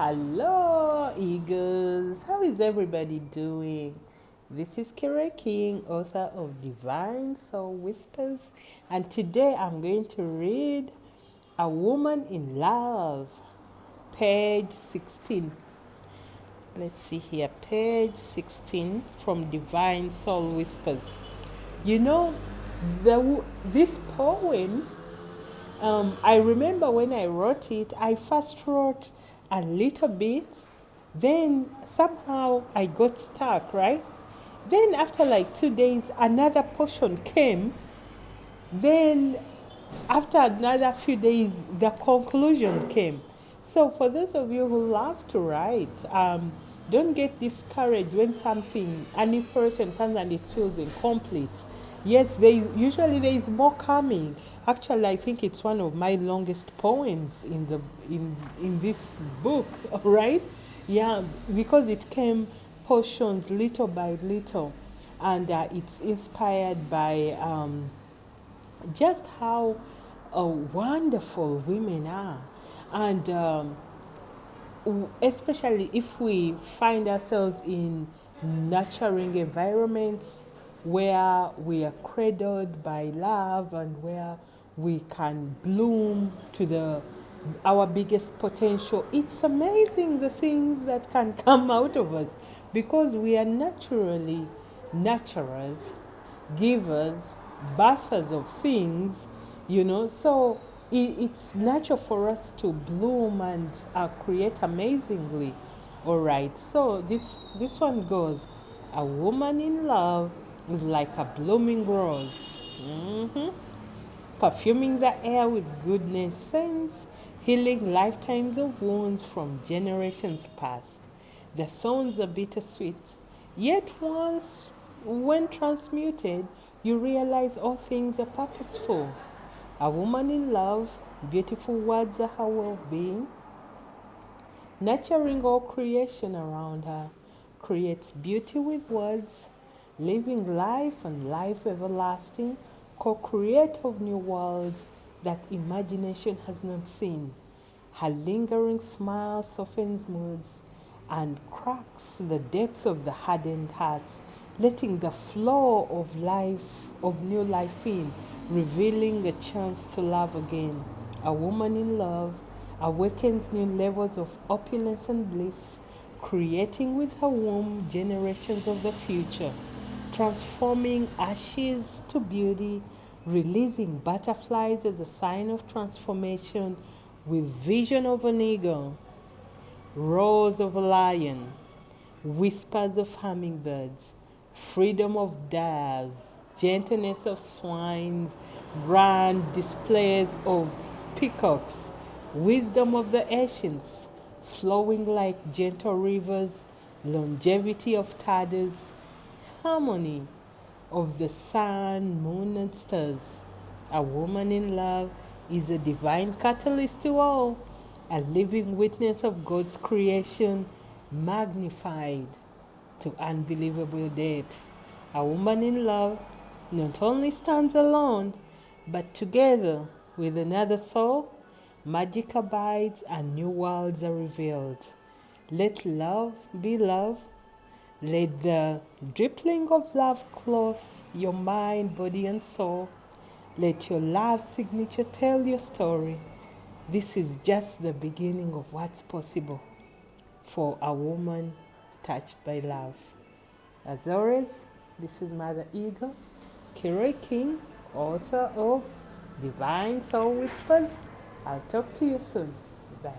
Hello, Eagles. How is everybody doing? This is Keroy King, author of Divine Soul Whispers, and today I'm going to read A Woman in Love, page 16. Let's see here, page 16 from Divine Soul Whispers. You know, this poem, I remember when I wrote it, I first wrote a little bit, then somehow I got stuck, right? Then after like 2 days, another portion came. Then after another few days, the conclusion came. So for those of you who love to write, don't get discouraged when an inspiration comes and it feels incomplete. Yes, usually there is more coming. Actually, I think it's one of my longest poems in this book, all right? Yeah, because it came portions little by little, and it's inspired by just how wonderful women are. And especially if we find ourselves in nurturing environments where we are cradled by love and where we can bloom to our biggest potential. It's amazing the things that can come out of us because we are naturally nurturers, givers, birthers of things, so it's natural for us to bloom and create amazingly. All right, so this one goes: a woman in love is like a blooming rose, perfuming the air with goodness scents, healing lifetimes of wounds from generations past. The thorns are bittersweet, yet once, when transmuted, you realize all things are purposeful. A woman in love, beautiful words are her well-being, nurturing all creation around her, creates beauty with words, living life and life everlasting, co-creator of new worlds that imagination has not seen. Her lingering smile softens moods and cracks the depth of the hardened hearts, letting the flow of new life in, revealing a chance to love again. A woman in love awakens new levels of opulence and bliss, creating with her womb generations of the future, transforming ashes to beauty, releasing butterflies as a sign of transformation, with vision of an eagle, roars of a lion, whispers of hummingbirds, freedom of doves, gentleness of swines, grand displays of peacocks, wisdom of the ancients, flowing like gentle rivers, longevity of tigers, harmony of the sun, moon, and stars. A woman in love is a divine catalyst to all, a living witness of God's creation, magnified to unbelievable depth. A woman in love not only stands alone, but together with another soul, magic abides and new worlds are revealed. Let love be love. Let the dripping of love clothe your mind, body, and soul. Let your love signature tell your story. This is just the beginning of what's possible for a woman touched by love. As always, this is Mother Eagle, Keroy King, author of Divine Soul Whispers. I'll talk to you soon. Bye.